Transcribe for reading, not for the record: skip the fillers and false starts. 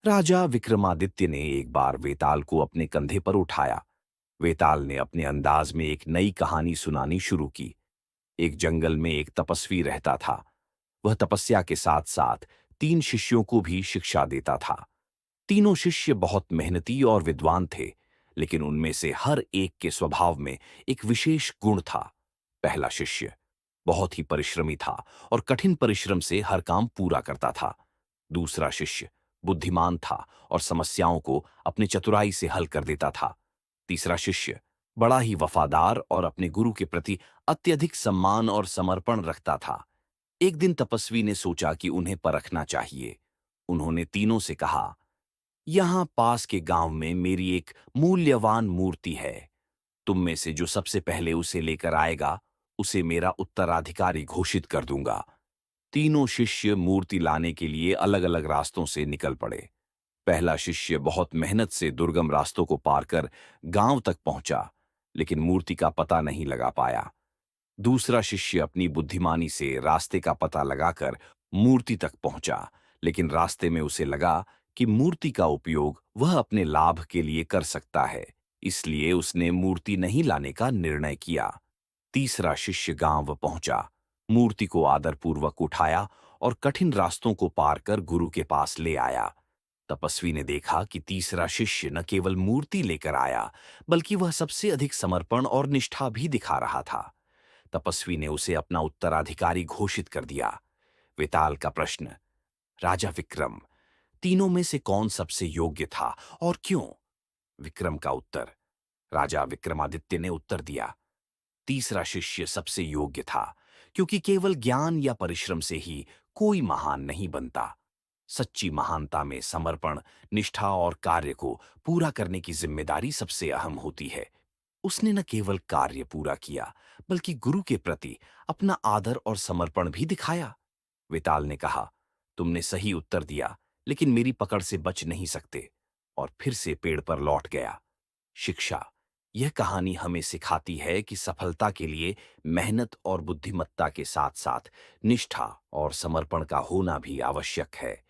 राजा विक्रमादित्य ने एक बार वेताल को अपने कंधे पर उठाया। वेताल ने अपने अंदाज में एक नई कहानी सुनानी शुरू की। एक जंगल में एक तपस्वी रहता था। वह तपस्या के साथ साथ 3 शिष्यों को भी शिक्षा देता था। तीनों शिष्य बहुत मेहनती और विद्वान थे, लेकिन उनमें से हर एक के स्वभाव में एक विशेष गुण था। पहला शिष्य बहुत ही परिश्रमी था और कठिन परिश्रम से हर काम पूरा करता था। दूसरा शिष्य बुद्धिमान था और समस्याओं को अपनी चतुराई से हल कर देता था। तीसरा शिष्य बड़ा ही वफादार और अपने गुरु के प्रति अत्यधिक सम्मान और समर्पण रखता था। एक दिन तपस्वी ने सोचा कि उन्हें परखना चाहिए। उन्होंने तीनों से कहा, यहाँ पास के गांव में मेरी एक मूल्यवान मूर्ति है। तुम में से जो सबसे पहले उसे लेकर आएगा, उसे मेरा उत्तराधिकारी घोषित कर दूंगा। तीनों शिष्य मूर्ति लाने के लिए अलग-अलग रास्तों से निकल पड़े। पहला शिष्य बहुत मेहनत से दुर्गम रास्तों को पार कर गांव तक पहुंचा, लेकिन मूर्ति का पता नहीं लगा पाया। दूसरा शिष्य अपनी बुद्धिमानी से रास्ते का पता लगाकर मूर्ति तक पहुंचा, लेकिन रास्ते में उसे लगा कि मूर्ति का उपयोग वह अपने लाभ के लिए कर सकता है, इसलिए उसने मूर्ति नहीं लाने का निर्णय किया। तीसरा शिष्य गांव पहुंचा, मूर्ति को आदरपूर्वक उठाया और कठिन रास्तों को पार कर गुरु के पास ले आया। तपस्वी ने देखा कि तीसरा शिष्य न केवल मूर्ति लेकर आया, बल्कि वह सबसे अधिक समर्पण और निष्ठा भी दिखा रहा था। तपस्वी ने उसे अपना उत्तराधिकारी घोषित कर दिया। वेताल का प्रश्न, राजा विक्रम, तीनों में से कौन सबसे योग्य था और क्यों? विक्रम का उत्तर, राजा विक्रमादित्य ने उत्तर दिया, तीसरा शिष्य सबसे योग्य था, क्योंकि केवल ज्ञान या परिश्रम से ही कोई महान नहीं बनता। सच्ची महानता में समर्पण, निष्ठा और कार्य को पूरा करने की जिम्मेदारी सबसे अहम होती है। उसने न केवल कार्य पूरा किया, बल्कि गुरु के प्रति अपना आदर और समर्पण भी दिखाया। वेताल ने कहा, तुमने सही उत्तर दिया, लेकिन मेरी पकड़ से बच नहीं सकते, और फिर से पेड़ पर लौट गया। शिक्षा, यह कहानी हमें सिखाती है कि सफलता के लिए मेहनत और बुद्धिमत्ता के साथ साथ निष्ठा और समर्पण का होना भी आवश्यक है।